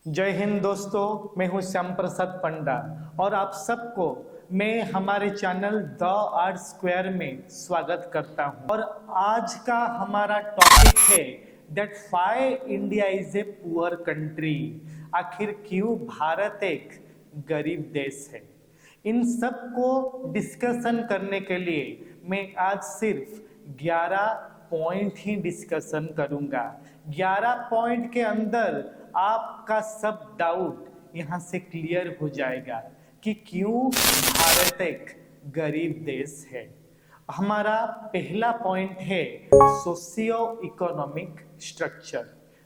जय हिंद दोस्तों, मैं हूं श्याम प्रसाद पंडा और आप सबको मैं हमारे चैनल द आर्ट स्क्वायर में स्वागत करता हूं। और आज का हमारा टॉपिक है that why India is a poor country. आखिर क्यों भारत एक गरीब देश है। इन सब को डिस्कशन करने के लिए मैं आज सिर्फ 11 पॉइंट ही डिस्कशन करूंगा। 11 पॉइंट के अंदर आपका सब डाउट यहाँ से क्लियर हो जाएगा कि क्यों भारत एक गरीब देश है। हमारा पहला पॉइंट है सोशियो इकोनॉमिक स्ट्रक्चर,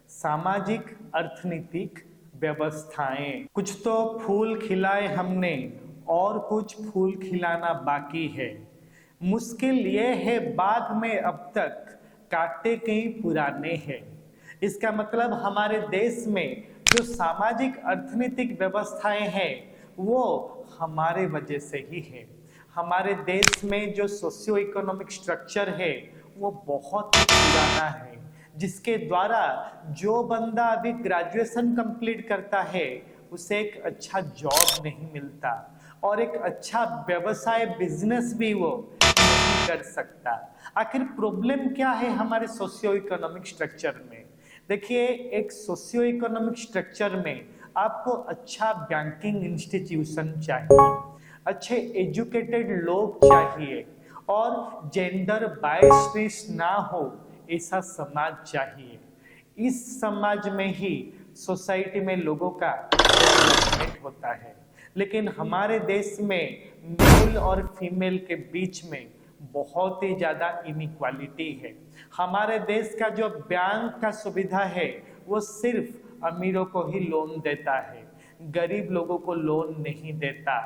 सामाजिक अर्थनीतिक व्यवस्थाएं। कुछ तो फूल खिलाए हमने और कुछ फूल खिलाना बाकी है। मुश्किल ये है बाग में अब तक कांटे कई पुराने हैं। इसका मतलब हमारे देश में जो सामाजिक अर्थनीतिक व्यवस्थाएं हैं वो हमारे वजह से ही है। हमारे देश में जो सोशियो इकोनॉमिक स्ट्रक्चर है वो बहुत ही पुराना है, जिसके द्वारा जो बंदा अभी ग्रेजुएशन कंप्लीट करता है उसे एक अच्छा जॉब नहीं मिलता और एक अच्छा व्यवसाय बिजनेस भी वो नहीं कर सकता। आखिर प्रॉब्लम क्या है हमारे सोशियो इकोनॉमिक स्ट्रक्चर में? देखिए, एक सोशियो इकोनॉमिक स्ट्रक्चर में आपको अच्छा बैंकिंग इंस्टीट्यूशन चाहिए, अच्छे एजुकेटेड लोग चाहिए और जेंडर बायस ना हो ऐसा समाज चाहिए। इस समाज में ही सोसाइटी में लोगों का डेवलपमेंट होता है। लेकिन हमारे देश में मेल और फीमेल के बीच में बहुत ही ज्यादा इनइक्वालिटी है। हमारे देश का जो बैंक का सुविधा है वो सिर्फ अमीरों को ही लोन देता है, गरीब लोगों को लोन नहीं देता।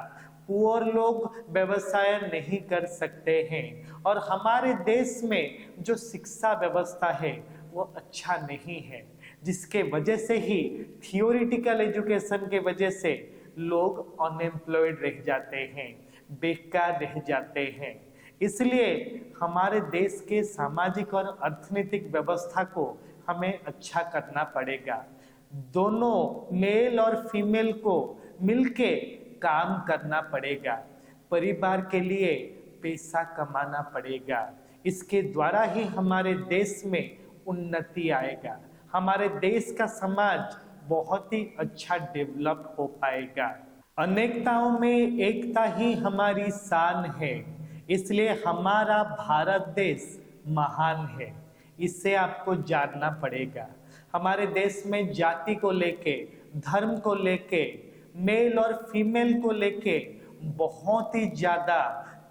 पुअर लोग व्यवसाय नहीं कर सकते हैं और हमारे देश में जो शिक्षा व्यवस्था है वो अच्छा नहीं है, जिसके वजह से ही थियोरिटिकल एजुकेशन के वजह से लोग अनएम्प्लॉयड रह जाते हैं, बेकार रह जाते हैं। इसलिए हमारे देश के सामाजिक और अर्थनीतिक व्यवस्था को हमें अच्छा करना पड़ेगा। दोनों मेल और फीमेल को मिलके काम करना पड़ेगा, परिवार के लिए पैसा कमाना पड़ेगा। इसके द्वारा ही हमारे देश में उन्नति आएगा, हमारे देश का समाज बहुत ही अच्छा डेवलप हो पाएगा। अनेकताओं में एकता ही हमारी शान है, इसलिए हमारा भारत देश महान है। इससे आपको जानना पड़ेगा। हमारे देश में जाति को लेके, धर्म को लेके, मेल और फीमेल को लेके बहुत ही ज्यादा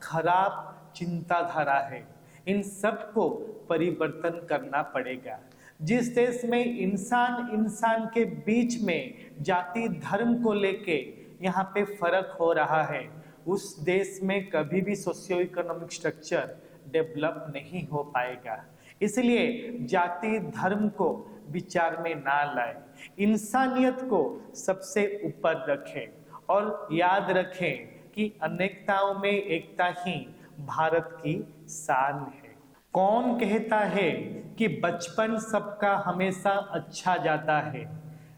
खराब चिंताधारा है। इन सब को परिवर्तन करना पड़ेगा। जिस देश में इंसान इंसान के बीच में जाति धर्म को लेके यहाँ पे फर्क हो रहा है, उस देश में कभी भी सोशियो इकोनॉमिक स्ट्रक्चर डेवलप नहीं हो पाएगा। इसलिए जाति धर्म को विचार में ना लाए, इंसानियत को सबसे ऊपर रखें और याद रखें कि अनेकताओं में एकता ही भारत की शान है। कौन कहता है कि बचपन सबका हमेशा अच्छा जाता है?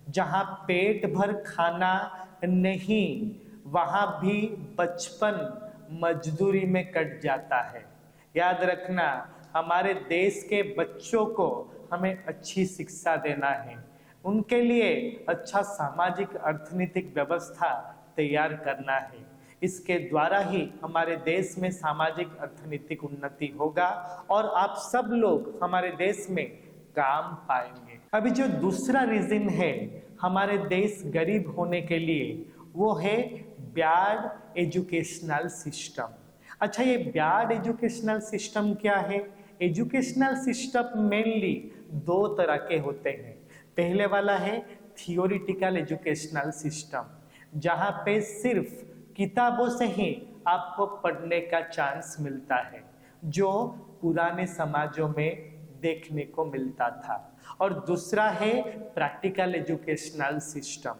जहां पेट भर खाना नहीं, वहां भी बचपन मजदूरी में कट जाता है। याद रखना, हमारे देश के बच्चों को हमें अच्छी शिक्षा देना है, उनके लिए अच्छा सामाजिक अर्थनीतिक व्यवस्था तैयार करना है। इसके द्वारा ही हमारे देश में सामाजिक अर्थनीतिक उन्नति होगा और आप सब लोग हमारे देश में काम पाएंगे। अभी जो दूसरा रीजन है हमारे देश गरीब होने के लिए, वो है बैड एजुकेशनल सिस्टम। अच्छा, ये बैड एजुकेशनल सिस्टम क्या है? एजुकेशनल सिस्टम मेनली दो तरह के होते हैं। पहले वाला है थियोरिटिकल एजुकेशनल सिस्टम, जहाँ पे सिर्फ किताबों से ही आपको पढ़ने का चांस मिलता है, जो पुराने समाजों में देखने को मिलता था। और दूसरा है प्रैक्टिकल एजुकेशनल सिस्टम,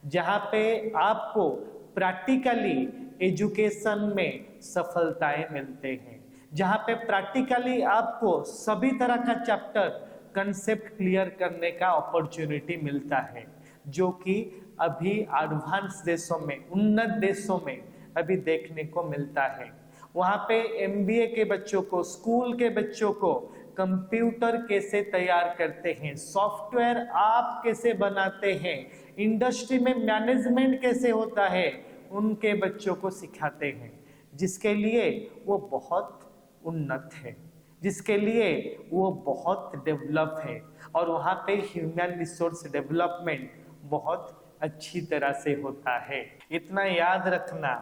जहाँ पे आपको प्रैक्टिकली एजुकेशन में सफलताएं मिलते हैं, जहाँ पे प्रैक्टिकली आपको सभी तरह का चैप्टर कंसेप्ट क्लियर करने का अपॉर्चुनिटी मिलता है। जो कि अभी एडवांस देशों में, उन्नत देशों में अभी देखने को मिलता है। वहाँ पे एमबीए के बच्चों को, स्कूल के बच्चों को कंप्यूटर कैसे तैयार करते हैं, सॉफ्टवेयर आप कैसे बनाते हैं, इंडस्ट्री में मैनेजमेंट कैसे होता है, उनके बच्चों को सिखाते हैं, जिसके लिए वो बहुत उन्नत है, जिसके लिए वो बहुत डेवलप है। और वहाँ पे ह्यूमन रिसोर्स डेवलपमेंट बहुत अच्छी तरह से होता है। इतना याद रखना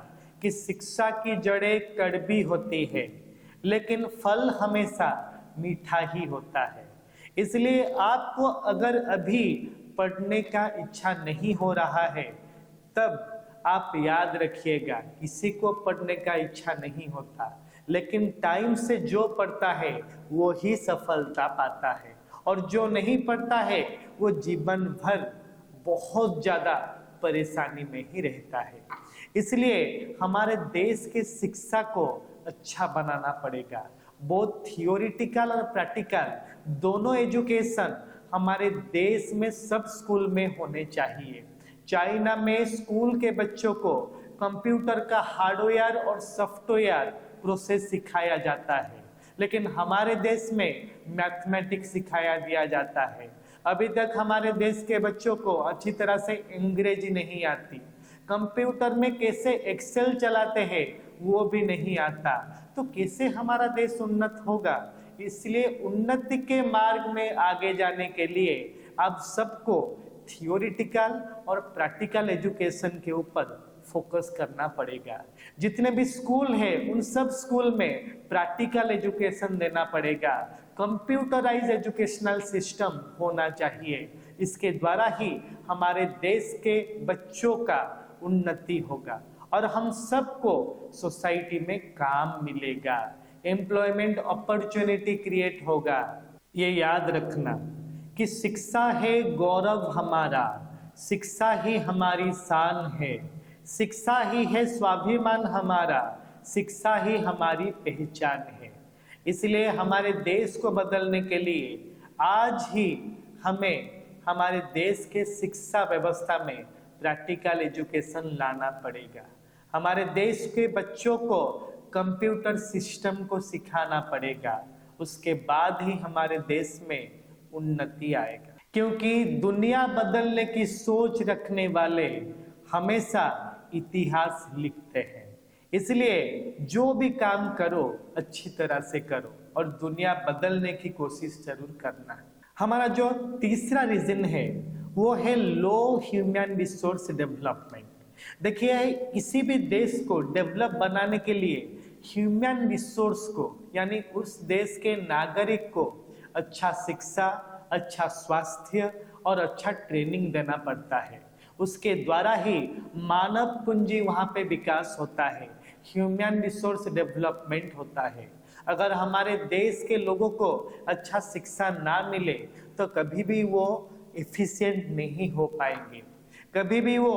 कि शिक्षा की जड़ें कड़वी होती है, लेकिन फल हमेशा मीठा ही होता है। इसलिए आपको अगर अभी पढ़ने का इच्छा नहीं हो रहा है, तब आप याद रखिएगा, किसी को पढ़ने का इच्छा नहीं होता, लेकिन टाइम से जो पढ़ता है वो ही सफलता पाता है, और जो नहीं पढ़ता है वो जीवन भर बहुत ज्यादा परेशानी में ही रहता है। इसलिए हमारे देश की शिक्षा को अच्छा बनाना पड़ेगा। बोथ थियोरिटिकल और प्रैक्टिकल दोनों एजुकेशन हमारे देश में सब स्कूल में होने चाहिए। चाइना में स्कूल के बच्चों को कंप्यूटर का हार्डवेयर और सॉफ्टवेयर प्रोसेस सिखाया जाता है, लेकिन हमारे देश में मैथमेटिक्स सिखाया दिया जाता है। अभी तक हमारे देश के बच्चों को अच्छी तरह से अंग्रेजी नहीं आती, कंप्यूटर में कैसे एक्सेल चलाते हैं वो भी नहीं आता, तो कैसे हमारा देश उन्नत होगा। इसलिए उन्नति के मार्ग में आगे जाने के लिए आप सबको थियोरिटिकल और प्रैक्टिकल एजुकेशन के ऊपर फोकस करना पड़ेगा। जितने भी स्कूल हैं उन सब स्कूल में प्रैक्टिकल एजुकेशन देना पड़ेगा, कंप्यूटराइज एजुकेशनल सिस्टम होना चाहिए। इसके द्वारा ही हमारे देश के बच्चों का उन्नति होगा और हम सबको सोसाइटी में काम मिलेगा, एम्प्लॉयमेंट अपॉर्चुनिटी क्रिएट होगा। ये याद रखना कि शिक्षा है गौरव हमारा, शिक्षा ही हमारी शान है, शिक्षा ही है स्वाभिमान हमारा, शिक्षा ही हमारी पहचान है। इसलिए हमारे देश को बदलने के लिए आज ही हमें हमारे देश के शिक्षा व्यवस्था में प्रैक्टिकल एजुकेशन लाना पड़ेगा। हमारे देश के बच्चों को कंप्यूटर सिस्टम को सिखाना पड़ेगा, उसके बाद ही हमारे देश में उन्नति आएगा। क्योंकि दुनिया बदलने की सोच रखने वाले हमेशा इतिहास लिखते हैं। इसलिए जो भी काम करो अच्छी तरह से करो और दुनिया बदलने की कोशिश जरूर करना है। हमारा जो तीसरा रीजन है वो है लो ह्यूमन रिसोर्स डेवलपमेंट। देखिए, किसी भी देश को डेवलप बनाने के लिए ह्यूमन रिसोर्स को, यानी उस देश के नागरिक को अच्छा शिक्षा, अच्छा स्वास्थ्य और अच्छा ट्रेनिंग देना पड़ता है। उसके द्वारा ही मानव पूंजी वहाँ पे विकास होता है, ह्यूमन रिसोर्स डेवलपमेंट होता है। अगर हमारे देश के लोगों को अच्छा शिक्षा ना मिले तो कभी भी वो एफिशिएंट नहीं हो पाएंगे, कभी भी वो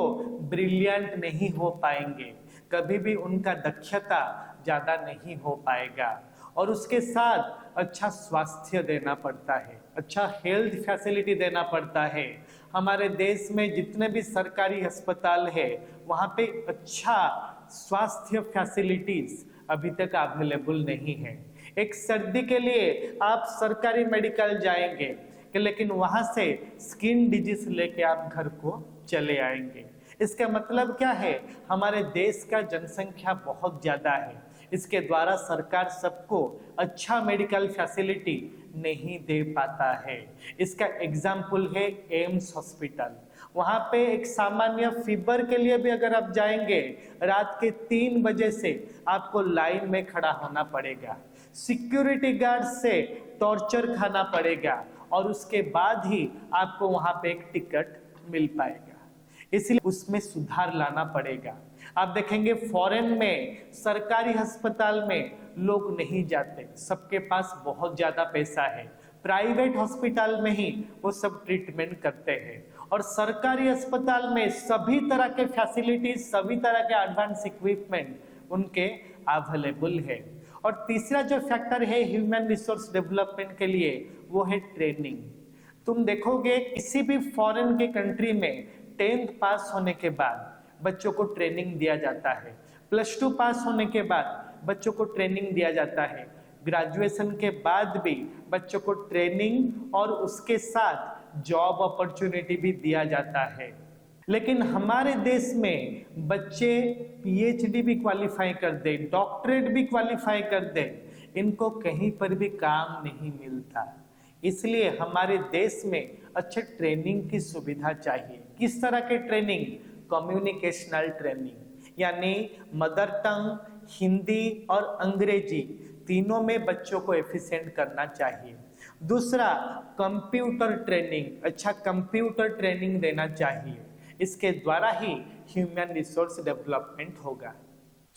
ब्रिलियंट नहीं हो पाएंगे, कभी भी उनका दक्षता ज़्यादा नहीं हो पाएगा। और उसके साथ अच्छा स्वास्थ्य देना पड़ता है, अच्छा हेल्थ फैसिलिटी देना पड़ता है। हमारे देश में जितने भी सरकारी अस्पताल है वहाँ पे अच्छा स्वास्थ्य फैसिलिटीज अभी तक अवेलेबल नहीं है। एक सर्दी के लिए आप सरकारी मेडिकल जाएंगे कि लेकिन वहाँ से स्किन डिजीज लेके आप घर को चले आएंगे। इसका मतलब क्या है, हमारे देश का जनसंख्या बहुत ज़्यादा है, इसके द्वारा सरकार सबको अच्छा मेडिकल फैसिलिटी नहीं दे पाता है। इसका एग्जाम्पल है एम्स हॉस्पिटल। वहाँ पे एक सामान्य फीवर के लिए भी अगर आप जाएंगे रात के 3 बजे से आपको लाइन में खड़ा होना पड़ेगा, सिक्योरिटी गार्ड से टॉर्चर खाना पड़ेगा और उसके बाद ही आपको वहाँ पे एक टिकट मिल पाएगा। इसलिए उसमें सुधार लाना पड़ेगा। आप देखेंगे फॉरेन में सरकारी अस्पताल में लोग नहीं जाते, सबके पास बहुत ज्यादा पैसा है, प्राइवेट हॉस्पिटल में ही वो सब ट्रीटमेंट करते हैं और सरकारी अस्पताल में सभी तरह के फैसिलिटीज, सभी तरह के एडवांस इक्विपमेंट उनके अवेलेबल है। और तीसरा जो फैक्टर है ह्यूमन रिसोर्स डेवलपमेंट के लिए वो है ट्रेनिंग। तुम देखोगे किसी भी फॉरेन के कंट्री में 10th पास होने के बाद बच्चों को ट्रेनिंग दिया जाता है, +2 पास होने के बाद बच्चों को ट्रेनिंग दिया जाता है, ग्रेजुएशन के बाद भी बच्चों को ट्रेनिंग और उसके साथ जॉब अपॉर्चुनिटी भी दिया जाता है। लेकिन हमारे देश में बच्चे पीएचडी भी क्वालिफाई कर दे, डॉक्टरेट भी क्वालिफाई कर दे, इनको कहीं पर भी काम नहीं मिलता। इसलिए हमारे देश में अच्छे ट्रेनिंग की सुविधा चाहिए। किस तरह के ट्रेनिंग? कम्युनिकेशनल ट्रेनिंग, यानी मदर टंग, हिंदी और अंग्रेजी तीनों में बच्चों को एफिशिएंट करना चाहिए। दूसरा, कंप्यूटर ट्रेनिंग, अच्छा कंप्यूटर ट्रेनिंग देना चाहिए। इसके द्वारा ही ह्यूमन रिसोर्स डेवलपमेंट होगा।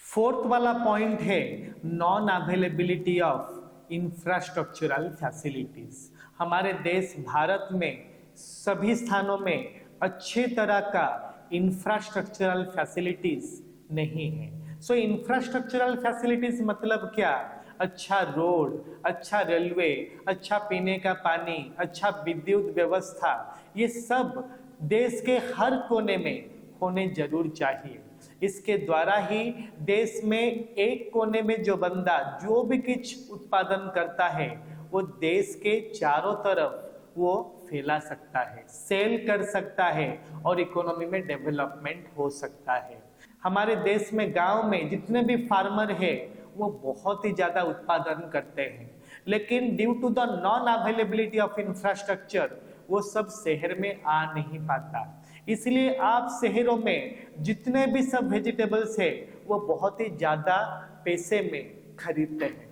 फोर्थ वाला पॉइंट है non availability of infrastructural facilities. हमारे देश भारत में सभी स्थानों में अच्छे तरह का इंफ्रास्ट्रक्चरल फैसिलिटीज नहीं है। सो इंफ्रास्ट्रक्चरल फैसिलिटीज मतलब क्या? अच्छा रोड, अच्छा रेलवे, अच्छा पीने का पानी, अच्छा विद्युत व्यवस्था, ये सब देश के हर कोने में होने जरूर चाहिए। इसके द्वारा ही देश में एक कोने में जो बंदा जो भी कुछ उत्पादन करता है वो देश के चारों तरफ वो फैला सकता है, सेल कर सकता है और इकोनॉमी में डेवलपमेंट हो सकता है। हमारे देश में गांव में जितने भी फार्मर है वो बहुत ही ज्यादा उत्पादन करते हैं, लेकिन due to the non availability of infrastructure वो सब शहर में आ नहीं पाता। इसलिए आप शहरों में जितने भी सब वेजिटेबल्स है वो बहुत ही ज्यादा पैसे में खरीदते हैं।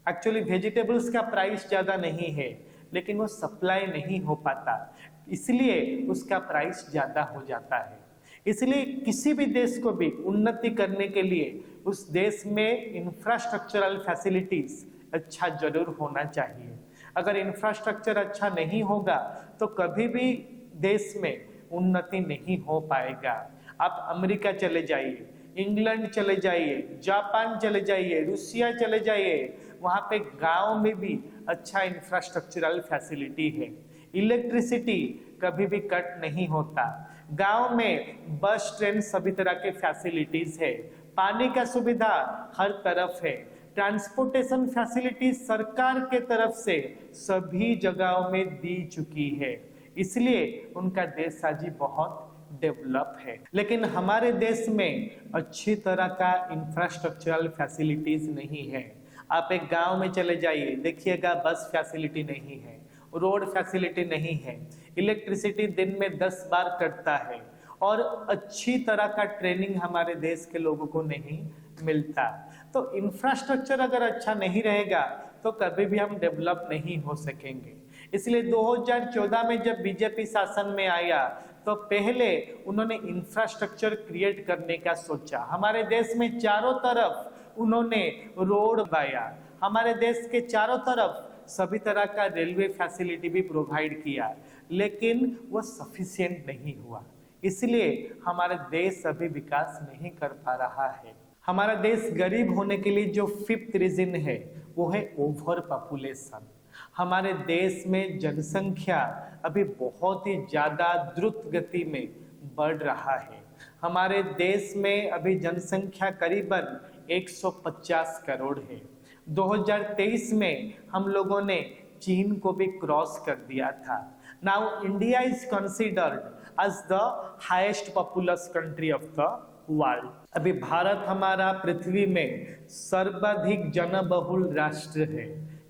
एक्चुअली वेजिटेबल्स का प्राइस ज्यादा नहीं है, लेकिन वो सप्लाई नहीं हो पाता, इसलिए उसका प्राइस ज्यादा हो जाता है। इसलिए किसी भी देश को भी उन्नति करने के लिए उस देश में इंफ्रास्ट्रक्चरल फैसिलिटीज अच्छा जरूर होना चाहिए। अगर इंफ्रास्ट्रक्चर अच्छा नहीं होगा तो कभी भी देश में उन्नति नहीं हो पाएगा। आप अमेरिका चले जाइए, इंग्लैंड चले जाइए, जापान चले जाइए, रूसिया चले जाइए, वहाँ पे गांव में भी अच्छा इंफ्रास्ट्रक्चरल फैसिलिटी है। इलेक्ट्रिसिटी कभी भी कट नहीं होता। गांव में बस, ट्रेन, सभी तरह के फैसिलिटीज है। पानी का सुविधा हर तरफ है। ट्रांसपोर्टेशन फैसिलिटी सरकार के तरफ से सभी जगहों में दी चुकी है, इसलिए उनका देश आज बहुत डेवलप है। लेकिन हमारे देश में अच्छी तरह का इंफ्रास्ट्रक्चरल फैसिलिटीज नहीं है। आप एक गांव में चले जाइए, देखिएगा बस फैसिलिटी नहीं है, रोड फैसिलिटी नहीं है, इलेक्ट्रिसिटी दिन में 10 बार कटता है और अच्छी तरह का ट्रेनिंग हमारे देश के लोगों को नहीं मिलता। तो इंफ्रास्ट्रक्चर अगर अच्छा नहीं रहेगा तो कभी भी हम डेवलप नहीं हो सकेंगे। इसलिए 2014 में जब बीजेपी शासन में आया तो पहले उन्होंने इंफ्रास्ट्रक्चर क्रिएट करने का सोचा। हमारे देश में चारों तरफ उन्होंने रोड बनाया, हमारे देश के चारों तरफ सभी तरह का रेलवे फैसिलिटी भी प्रोवाइड किया, लेकिन वो सफिशिएंट नहीं हुआ। इसलिए हमारा देश अभी विकास नहीं कर पा रहा है। हमारा देश गरीब होने के लिए जो 5th रीजन है वो है ओवर पॉपुलेशन। हमारे देश में जनसंख्या अभी बहुत ही ज्यादा द्रुत गति में बढ़ रहा है। हमारे देश में अभी जनसंख्या करीबन 150 करोड़ है। 2023 में हम लोगों ने चीन को भी क्रॉस कर दिया था। Now India is considered as the highest populous country of the world. अभी भारत हमारा पृथ्वी में सर्वाधिक जनबहुल राष्ट्र है।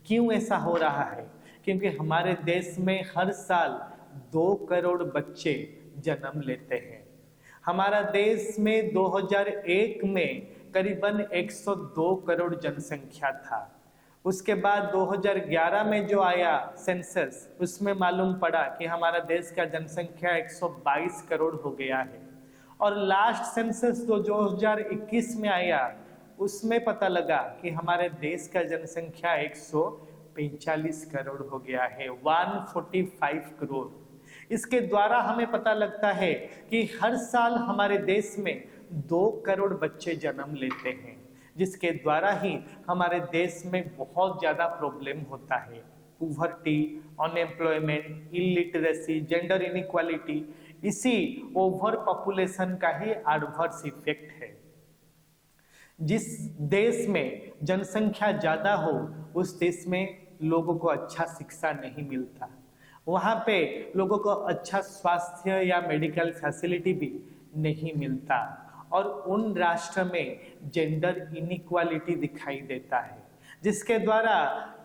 क्यों ऐसा हो रहा है? क्योंकि हमारे देश में हर साल 2 करोड़ बच्चे जन्म लेते हैं। हमारा देश में 2001 में करीबन 102 करोड़ जनसंख्या था। उसके बाद 2011 में जो आया सेंसस, उसमें मालूम पड़ा कि हमारा देश का जनसंख्या 122 करोड़ हो गया है। और लास्ट सेंसस जो 2021 में आया उसमें पता लगा कि हमारे देश का जनसंख्या 145 करोड़ हो गया है, 145 करोड़। इसके द्वारा हमें पता लगता है कि हर साल हमारे देश में 2 करोड़ बच्चे जन्म लेते हैं, जिसके द्वारा ही हमारे देश में बहुत ज़्यादा प्रॉब्लम होता है। पुवर्टी, अनएम्प्लॉयमेंट, इलिटरेसी, जेंडर इनइक्वालिटी, इसी ओवर पॉपुलेशन का ही एडवर्स इफेक्ट है। जिस देश में जनसंख्या ज्यादा हो उस देश में लोगों को अच्छा शिक्षा नहीं मिलता, वहाँ पे लोगों को अच्छा स्वास्थ्य या मेडिकल फैसिलिटी भी नहीं मिलता, और उन राष्ट्र में जेंडर इनइक्वालिटी दिखाई देता है, जिसके द्वारा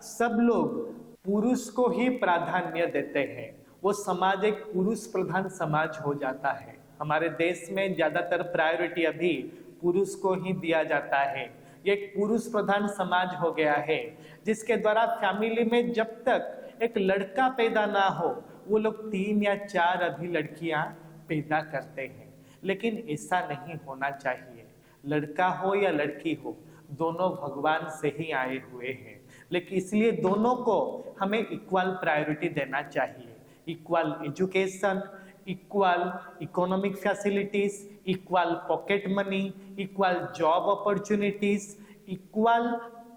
सब लोग पुरुष को ही प्राधान्य देते हैं। वो समाज एक पुरुष प्रधान समाज हो जाता है। हमारे देश में ज्यादातर प्रायोरिटी अभी पुरुष को ही दिया जाता है। ये एक पुरुष प्रधान समाज हो गया है, जिसके द्वारा फैमिली में जब तक एक लड़का पैदा ना हो वो लोग 3 या 4 अभी लड़कियां पैदा करते हैं, लेकिन ऐसा नहीं होना चाहिए। लड़का हो या लड़की हो, दोनों भगवान से ही आए हुए हैं, लेकिन इसलिए दोनों को हमें इक्वल प्रायोरिटी देना चाहिए। Equal education, equal economic facilities, equal pocket money, equal job opportunities, equal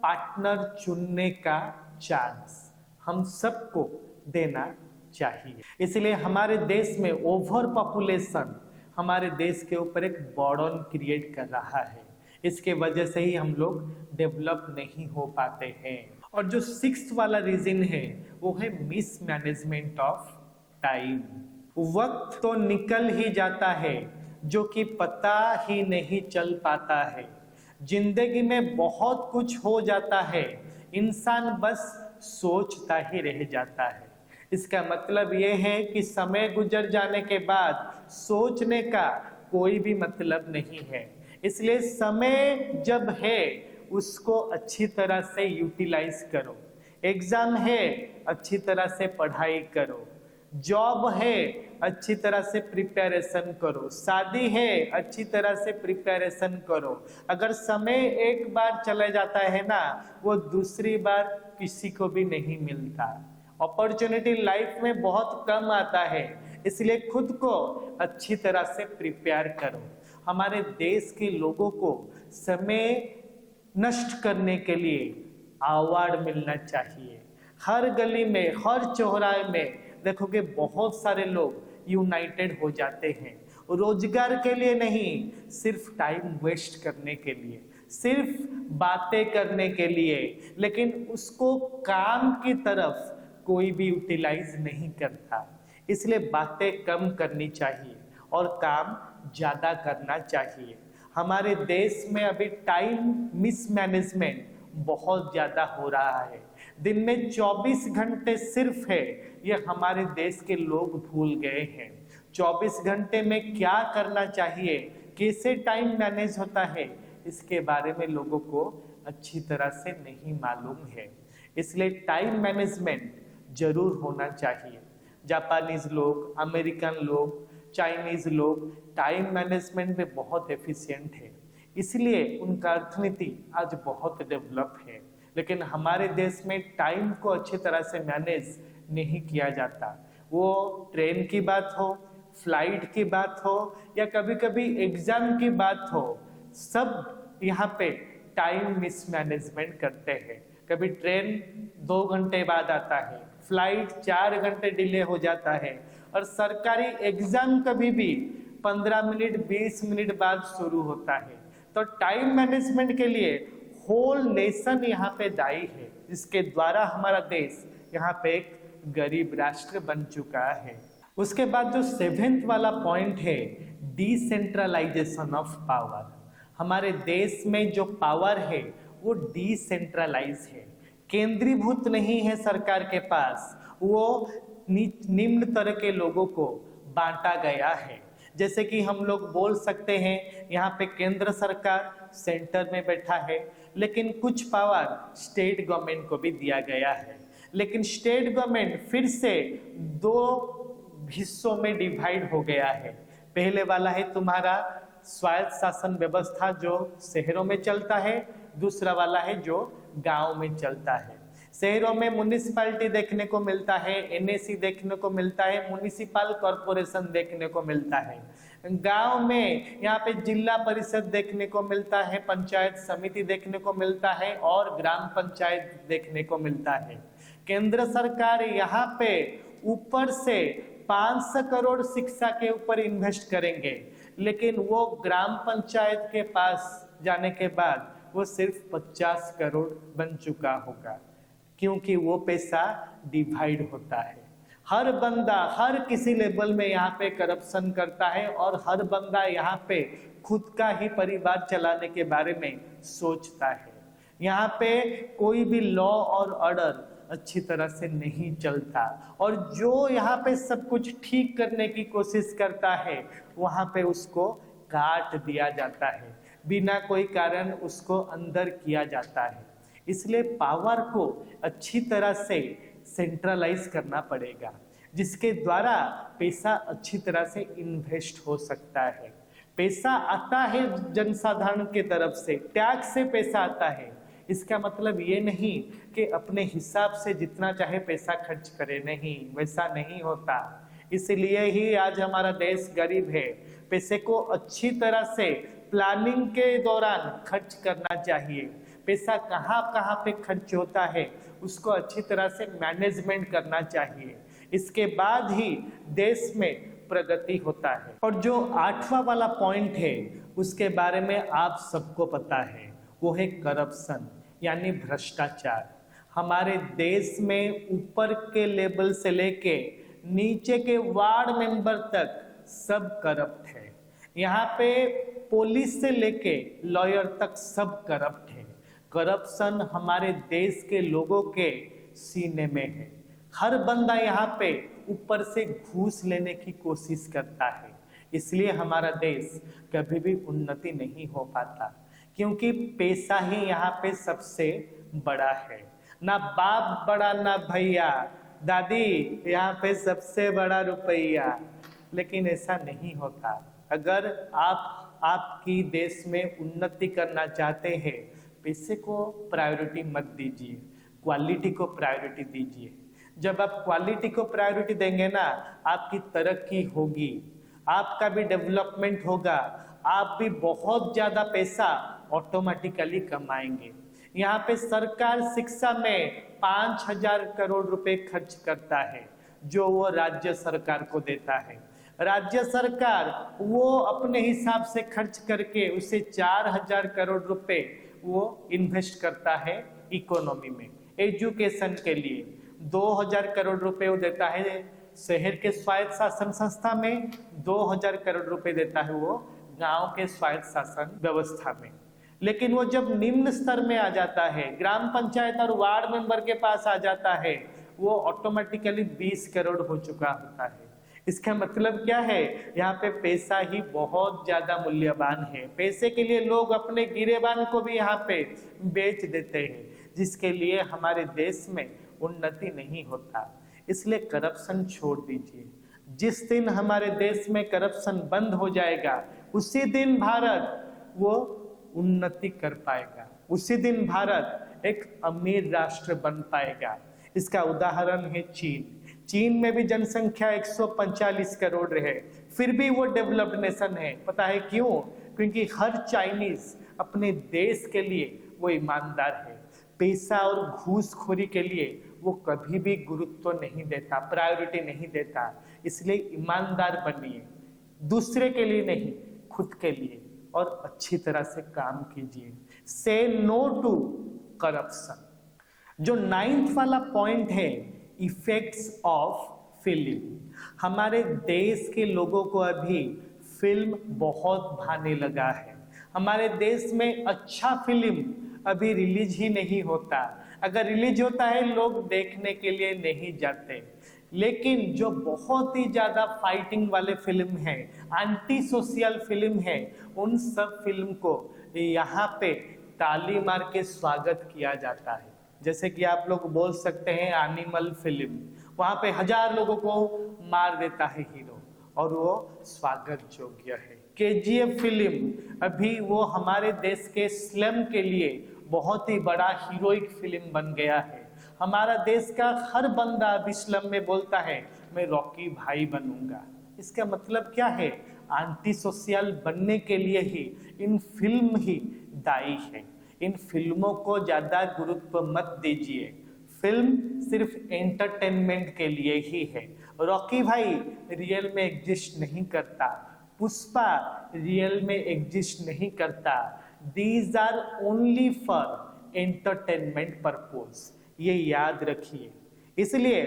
partner चुनने का चांस हम सबको देना चाहिए। इसलिए हमारे देश में ओवर पॉपुलेशन हमारे देश के ऊपर एक बर्डन क्रिएट कर रहा है। इसके वजह से ही हम लोग डेवलप नहीं हो पाते हैं। और जो 6th वाला रीजन है वो है मिसमैनेजमेंट ऑफ टाइम। वक्त तो निकल ही जाता है जो कि पता ही नहीं चल पाता है। जिंदगी में बहुत कुछ हो जाता है, इंसान बस सोचता ही रह जाता है। इसका मतलब ये है कि समय गुजर जाने के बाद सोचने का कोई भी मतलब नहीं है। इसलिए समय जब है उसको अच्छी तरह से यूटिलाइज करो। एग्जाम है, अच्छी तरह से पढ़ाई करो। जॉब है, अच्छी तरह से प्रिपरेशन करो। शादी है, अच्छी तरह से प्रिपरेशन करो। अगर समय एक बार चले जाता है ना, वो दूसरी बार किसी को भी नहीं मिलता। अपॉर्चुनिटी लाइफ में बहुत कम आता है, इसलिए खुद को अच्छी तरह से प्रिपेयर करो। हमारे देश के लोगों को समय नष्ट करने के लिए अवार्ड मिलना चाहिए। हर गली में, हर चौराहे में देखोगे बहुत सारे लोग यूनाइटेड हो जाते हैं, रोजगार के लिए नहीं, सिर्फ टाइम वेस्ट करने के लिए, सिर्फ बातें करने के लिए, लेकिन उसको काम की तरफ कोई भी यूटिलाइज नहीं करता। इसलिए बातें कम करनी चाहिए और काम ज्यादा करना चाहिए। हमारे देश में अभी टाइम मिसमैनेजमेंट बहुत ज्यादा हो रहा है। दिन में 24 घंटे सिर्फ है, ये हमारे देश के लोग भूल गए हैं। 24 घंटे में क्या करना चाहिए, कैसे टाइम मैनेज होता है, इसके बारे में लोगों को अच्छी तरह से नहीं मालूम है। इसलिए टाइम मैनेजमेंट जरूर होना चाहिए। जापानीज लोग, अमेरिकन लोग, चाइनीज लोग टाइम मैनेजमेंट में बहुत एफिशिएंट है, इसलिए उनका अर्थनीति आज बहुत डेवलप है। लेकिन हमारे देश में टाइम को अच्छी तरह से मैनेज नहीं किया जाता। वो ट्रेन की बात हो, फ्लाइट की बात हो, या कभी कभी एग्जाम की बात हो, सब यहाँ पे टाइम मिसमैनेजमेंट करते हैं। कभी ट्रेन 2 घंटे बाद आता है, फ्लाइट 4 घंटे डिले हो जाता है, और सरकारी एग्जाम कभी भी 15 मिनट 20 मिनट बाद शुरू होता है। तो टाइम मैनेजमेंट के लिए होल नेशन यहाँ पे दायी है, जिसके द्वारा हमारा देश यहाँ पे एक गरीब राष्ट्र बन चुका है। उसके बाद जो 7th वाला पॉइंट है, डिसेंट्रलाइजेशन ऑफ पावर। हमारे देश में जो पावर है वो डिसेंट्रलाइज है, केंद्रीभूत नहीं है सरकार के पास, वो निम्न तरह के लोगों को बांटा गया है। जैसे कि हम लोग बोल सकते हैं यहाँ पे केंद्र सरकार सेंटर में बैठा है, लेकिन कुछ पावर स्टेट गवर्नमेंट को भी दिया गया है। लेकिन स्टेट गवर्नमेंट फिर से 2 हिस्सों में डिवाइड हो गया है। पहले वाला है तुम्हारा स्वायत्त शासन व्यवस्था जो शहरों में चलता है, दूसरा वाला है जो गांव में चलता है। शहरों में म्युनिसिपैलिटी देखने को मिलता है, एनएसी देखने को मिलता है, म्युनिसिपल कॉर्पोरेशन देखने को मिलता है। गांव में यहाँ पे जिला परिषद देखने को मिलता है, पंचायत समिति देखने को मिलता है और ग्राम पंचायत देखने को मिलता है। केंद्र सरकार यहाँ पे ऊपर से 500 करोड़ शिक्षा के ऊपर इन्वेस्ट करेंगे, लेकिन वो ग्राम पंचायत के पास जाने के बाद वो सिर्फ 50 करोड़ बन चुका होगा, क्योंकि वो पैसा डिवाइड होता है। हर बंदा हर किसी लेवल में यहाँ पे करप्शन करता है और हर बंदा यहाँ पे खुद का ही परिवार चलाने के बारे में सोचता है। यहाँ पे कोई भी लॉ और ऑर्डर अच्छी तरह से नहीं चलता, और जो यहाँ पे सब कुछ ठीक करने की कोशिश करता है वहाँ पे उसको काट दिया जाता है, बिना कोई कारण उसको अंदर किया जाता है। इसलिए पावर को अच्छी तरह से सेंट्रलाइज करना पड़ेगा, जिसके द्वारा पैसा अच्छी तरह से इन्वेस्ट हो सकता है। पैसा आता है जनसाधारण के तरफ से, टैक्स से पैसा आता है। इसका मतलब ये नहीं कि अपने हिसाब से जितना चाहे पैसा खर्च करे, नहीं, वैसा नहीं होता। इसलिए ही आज हमारा देश गरीब है। पैसे को अच्छी तरह से प्लानिंग के दौरान खर्च करना चाहिए। पैसा कहाँ कहाँ पे खर्च होता है उसको अच्छी तरह से मैनेजमेंट करना चाहिए। इसके बाद ही देश में प्रगति होता है। और जो 8वां वाला पॉइंट है उसके बारे में आप सबको पता है, वो है करप्शन यानी भ्रष्टाचार। हमारे देश में ऊपर के लेवल से लेके नीचे के वार्ड मेंबर तक सब करप्ट है। यहाँ पे पुलिस से लेके लॉयर तक सब करप्ट है। करप्शन हमारे देश के लोगों के सीने में है। हर बंदा यहाँ पे ऊपर से घूस लेने की कोशिश करता है, इसलिए हमारा देश कभी भी उन्नति नहीं हो पाता, क्योंकि पैसा ही यहाँ पे सबसे बड़ा है। ना बाप बड़ा ना भैया, दादी यहाँ पे सबसे बड़ा रुपया। लेकिन ऐसा नहीं होता। अगर आपकी देश में उन्नति करना चाहते हैं, पैसे को प्रायोरिटी मत दीजिए, क्वालिटी को प्रायोरिटी दीजिए। जब आप क्वालिटी को प्रायोरिटी देंगे ना, आपकी तरक्की होगी, आपका भी डेवलपमेंट होगा, आप भी बहुत ज्यादा पैसा ऑटोमेटिकली कमाएंगे। यहाँ पे सरकार शिक्षा में 5000 करोड़ रुपए खर्च करता है, जो वो राज्य सरकार को देता है। राज्य सरकार वो अपने हिसाब से खर्च करके उसे 4000 करोड़ रुपए वो इन्वेस्ट करता है इकोनॉमी में, एजुकेशन के लिए। 2000 करोड़ रुपए वो देता है शहर के स्वायत्त शासन संस्था में, 2000 करोड़ रुपए देता है वो गांव के स्वायत्त शासन व्यवस्था में। लेकिन वो जब निम्न स्तर में आ जाता है, ग्राम पंचायत और वार्ड मेंबर के पास आ जाता है, वो ऑटोमेटिकली 20 करोड़ हो चुका होता है। इसका मतलब क्या है? यहाँ पे पैसा ही बहुत ज्यादा मूल्यवान है। पैसे के लिए लोग अपने गिरेबान को भी यहाँ पे बेच देते हैं, जिसके लिए हमारे देश में उन्नति नहीं होता। इसलिए करप्शन छोड़ दीजिए। जिस दिन हमारे देश में करप्शन बंद हो जाएगा, उसी दिन भारत वो उन्नति कर पाएगा, उसी दिन भारत एक अमीर राष्ट्र बन पाएगा। इसका उदाहरण है चीन। चीन में भी जनसंख्या 145 करोड़ है, फिर भी वो डेवलप्ड नेशन है। पता है क्यों? क्योंकि हर चाइनीज अपने देश के लिए वो ईमानदार है। पैसा और घूसखोरी के लिए वो कभी भी गुरुत्व नहीं देता, प्रायोरिटी नहीं देता। इसलिए ईमानदार बनिए, दूसरे के लिए नहीं, खुद के लिए, और अच्छी तरह से काम कीजिए। से नो टू करप्शन। जो 9th वाला पॉइंट है, इफेक्ट्स ऑफ फिल्म। हमारे देश के लोगों को अभी फिल्म बहुत भाने लगा है। हमारे देश में अच्छा फिल्म अभी रिलीज ही नहीं होता। अगर रिलीज होता है, लोग देखने के लिए नहीं जाते। लेकिन जो बहुत ही ज्यादा फाइटिंग वाले फिल्म है, एंटी सोशल फिल्म है, उन सब फिल्म को यहाँ पे ताली मार के स्वागत किया जाता है। जैसे कि आप लोग बोल सकते हैं एनिमल फिल्म, वहां पे 1000 लोगों को मार देता है हीरो, और वो स्वागत योग्य है। KGF फिल्म अभी वो हमारे देश के स्लम के लिए बहुत ही बड़ा हीरोइक फिल्म बन गया है। हमारा देश का हर बंदा अभी स्लम में बोलता है, मैं रॉकी भाई बनूंगा। इसका मतलब क्या है? एंटी सोशल बनने के लिए ही इन फिल्म ही दायी है। इन फिल्मों को ज्यादा गुरुत्व मत दीजिए। फिल्म सिर्फ एंटरटेनमेंट के लिए ही है। रॉकी भाई रियल में एग्जिस्ट नहीं करता, पुष्पा रियल में एग्जिस्ट नहीं करता। These are only for entertainment purpose, ये याद रखिए। इसलिए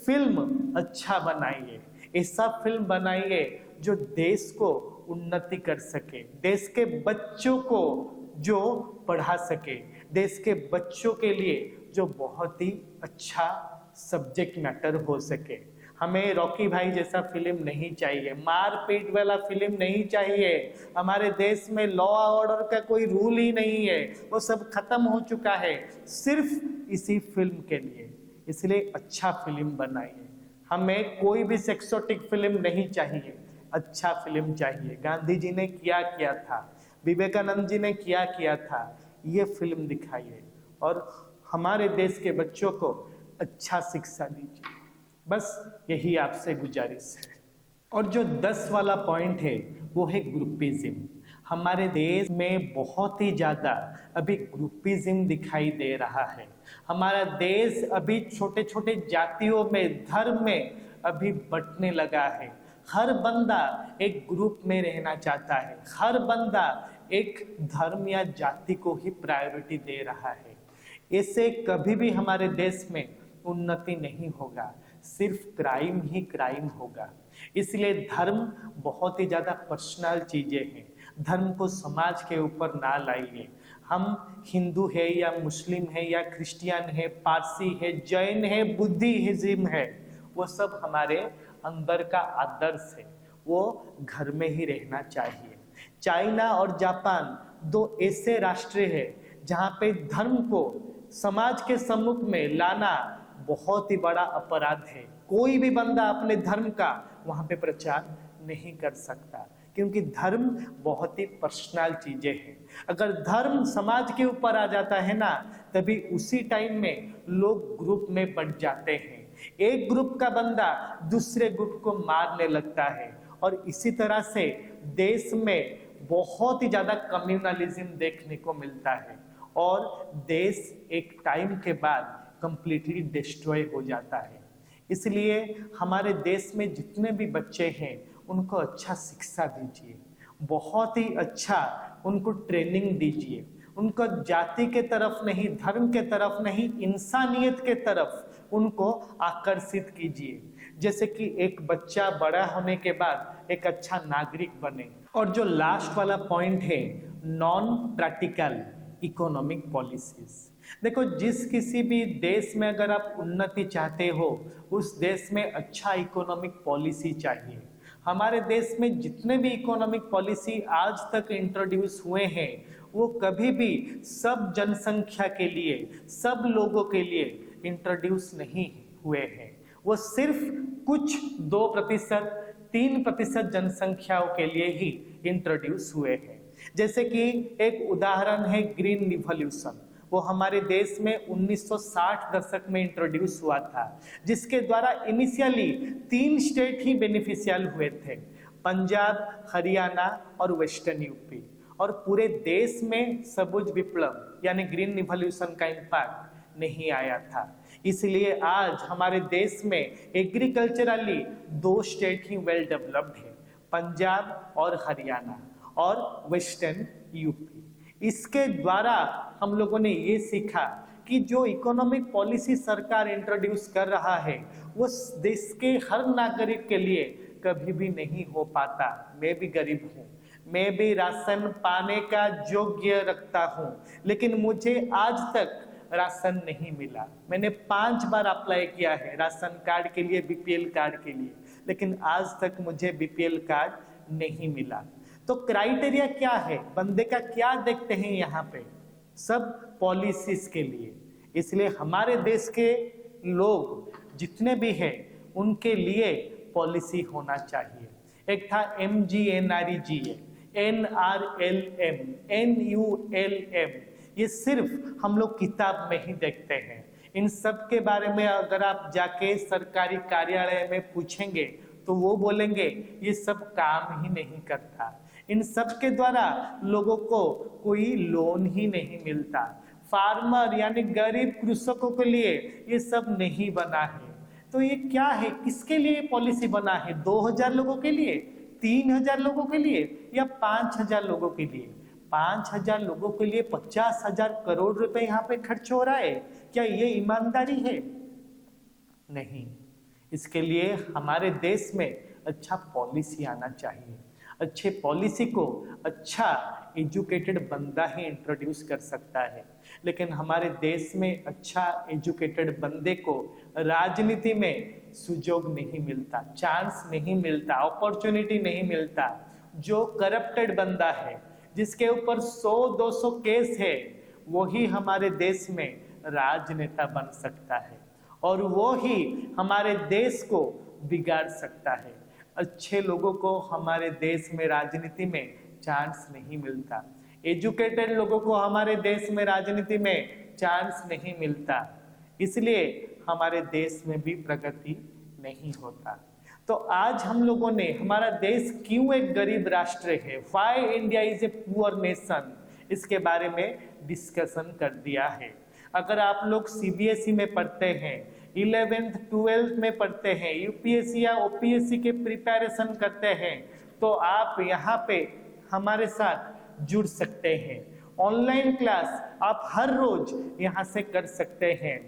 फिल्म अच्छा बनाइए, ऐसा फिल्म बनाइए जो देश को उन्नति कर सके, देश के बच्चों को जो पढ़ा सके, देश के बच्चों के लिए जो बहुत ही अच्छा सब्जेक्ट मैटर हो सके। हमें रॉकी भाई जैसा फिल्म नहीं चाहिए, मारपीट वाला फिल्म नहीं चाहिए। हमारे देश में लॉ ऑर्डर का कोई रूल ही नहीं है, वो सब खत्म हो चुका है सिर्फ इसी फिल्म के लिए। इसलिए अच्छा फिल्म बनाइए। हमें कोई भी सेक्सोटिक फिल्म नहीं चाहिए, अच्छा फिल्म चाहिए। गांधी जी ने क्या किया था, विवेकानंद जी ने क्या किया था, ये फिल्म दिखाइए और हमारे देश के बच्चों को अच्छा शिक्षा दीजिए। बस यही आपसे गुजारिश है। और जो 10 वाला पॉइंट है वो है ग्रुपिज्म। हमारे देश में बहुत ही ज़्यादा अभी ग्रुपिज्म दिखाई दे रहा है। हमारा देश अभी छोटे छोटे जातियों में, धर्म में अभी बंटने लगा है। हर बंदा एक ग्रुप में रहना चाहता है, हर बंदा एक धर्म या जाति को ही प्रायोरिटी दे रहा है। इससे कभी भी हमारे देश में उन्नति नहीं होगा, सिर्फ क्राइम ही क्राइम होगा। इसलिए धर्म बहुत ही ज़्यादा पर्सनल चीज़ें हैं, धर्म को समाज के ऊपर ना लाइए। हम हिंदू है या मुस्लिम है या क्रिश्चियन है, पारसी है, जैन है, बुद्धिज्म है, वो सब हमारे अंदर का आदर्श है, वो घर में ही रहना चाहिए। चाइना और जापान 2 ऐसे राष्ट्र है जहाँ पे धर्म को समाज के सम्मुख में लाना बहुत ही बड़ा अपराध है। कोई भी बंदा अपने धर्म का वहाँ पे प्रचार नहीं कर सकता, क्योंकि धर्म बहुत ही पर्सनल चीजें हैं। अगर धर्म समाज के ऊपर आ जाता है ना, तभी उसी टाइम में लोग ग्रुप में बंट जाते हैं। एक ग्रुप का बंदा दूसरे ग्रुप को मारने लगता है और इसी तरह से देश में बहुत ही ज्यादा कम्युनलिज्म देखने को मिलता है और देश एक टाइम के बाद कंप्लीटली डिस्ट्रॉय हो जाता है। इसलिए हमारे देश में जितने भी बच्चे हैं उनको अच्छा शिक्षा दीजिए, बहुत ही अच्छा उनको ट्रेनिंग दीजिए, उनको जाति के तरफ नहीं, धर्म के तरफ नहीं, इंसानियत के तरफ उनको आकर्षित कीजिए, जैसे कि एक बच्चा बड़ा होने के बाद एक अच्छा नागरिक बने। और जो लास्ट वाला पॉइंट है, नॉन प्रैक्टिकल इकोनॉमिक पॉलिसीज। देखो, जिस किसी भी देश में अगर आप उन्नति चाहते हो, उस देश में अच्छा इकोनॉमिक पॉलिसी चाहिए। हमारे देश में जितने भी इकोनॉमिक पॉलिसी आज तक इंट्रोड्यूस हुए हैं, वो कभी भी सब जनसंख्या के लिए, सब लोगों के लिए इंट्रोड्यूस नहीं हुए हैं। वो सिर्फ कुछ 2%, 3% जनसंख्याओं के लिए ही इंट्रोड्यूस हुए हैं। जैसे कि एक उदाहरण है ग्रीन रिवॉल्यूशन, वो हमारे देश में 1960 दशक में इंट्रोड्यूस हुआ था, जिसके द्वारा इनिशियली 3 स्टेट ही बेनिफिशियल हुए थे, पंजाब, हरियाणा और वेस्टर्न यूपी। और पूरे देश में सबुज विप्लव यानी ग्रीन रिवॉल्यूशन का इम्पैक्ट नहीं आया था। इसलिए आज हमारे देश में एग्रीकल्चरली 2 स्टेट ही वेल डेवलप्ड है, पंजाब और हरियाणा और वेस्टर्न यूपी। इसके द्वारा हम लोगों ने ये सीखा कि जो इकोनॉमिक पॉलिसी सरकार इंट्रोड्यूस कर रहा है, वो देश के हर नागरिक के लिए कभी भी नहीं हो पाता। मैं भी गरीब हूँ, मैं भी राशन पाने का योग्य रखता हूँ, लेकिन मुझे आज तक राशन नहीं मिला। मैंने 5 बार अप्लाई किया है राशन कार्ड के लिए, बीपीएल कार्ड के लिए, लेकिन आज तक मुझे बीपीएल कार्ड नहीं मिला। तो क्राइटेरिया क्या है, बंदे का क्या देखते हैं यहाँ पे, सब पॉलिसीज के लिए। इसलिए हमारे देश के लोग जितने भी हैं उनके लिए पॉलिसी होना चाहिए। एक था MGNREGA, NRLM, NULM, ये सिर्फ हम लोग किताब में ही देखते हैं। इन सब के बारे में अगर आप जाके सरकारी कार्यालय में पूछेंगे तो वो बोलेंगे ये सब काम ही नहीं करता। इन सब के द्वारा लोगों को कोई लोन ही नहीं मिलता, फार्मर यानी गरीब कृषकों के लिए ये सब नहीं बना है। तो ये क्या है, किसके लिए पॉलिसी बना है? 2000 लोगों के लिए, 3000 लोगों के लिए या 5000 लोगों के लिए? 5000 लोगों के लिए 50,000 करोड़ रुपए यहाँ पे खर्च हो रहा है। क्या ये ईमानदारी है? नहीं। इसके लिए हमारे देश में अच्छा पॉलिसी आना चाहिए। अच्छे पॉलिसी को अच्छा एजुकेटेड बंदा ही इंट्रोड्यूस कर सकता है, लेकिन हमारे देश में अच्छा एजुकेटेड बंदे को राजनीति में सुयोग नहीं मिलता, चांस नहीं मिलता, अपॉर्चुनिटी नहीं मिलता। जो करप्टेड बंदा है, जिसके ऊपर 100-200 केस है, वही हमारे देश में राजनेता बन सकता है और वो ही हमारे देश को बिगाड़ सकता है। अच्छे लोगों को हमारे देश में राजनीति में चांस नहीं मिलता, एजुकेटेड लोगों को हमारे देश में राजनीति में चांस नहीं मिलता, इसलिए हमारे देश में भी प्रगति नहीं होता। तो आज हम लोगों ने हमारा देश क्यों एक गरीब राष्ट्र है, why India is a poor nation, इसके बारे में डिस्कशन कर दिया है। अगर आप लोग सीबीएसई में पढ़ते हैं, 11th 12th में पढ़ते हैं, यूपीएससी या ओपीएससी के प्रिपरेशन करते हैं, तो आप यहाँ पे हमारे साथ जुड़ सकते हैं। ऑनलाइन क्लास आप हर रोज यहाँ से कर सकते हैं।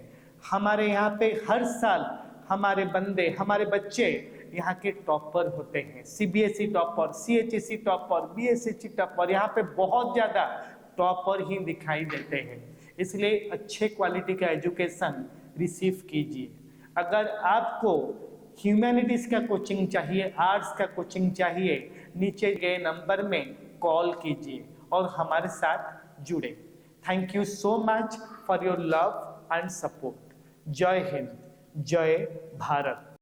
हमारे यहाँ पे हर साल हमारे बंदे, हमारे बच्चे यहाँ के टॉपर होते हैं, CBSE topper, CHSE topper, BSSE topper, यहाँ पे बहुत ज्यादा टॉपर ही दिखाई देते हैं। इसलिए अच्छे क्वालिटी का एजुकेशन रिसीव कीजिए। अगर आपको ह्यूमैनिटीज का कोचिंग चाहिए, आर्ट्स का कोचिंग चाहिए, नीचे गए नंबर में कॉल कीजिए और हमारे साथ जुड़े। Thank you so much for your love and support. जय हिंद, जय भारत।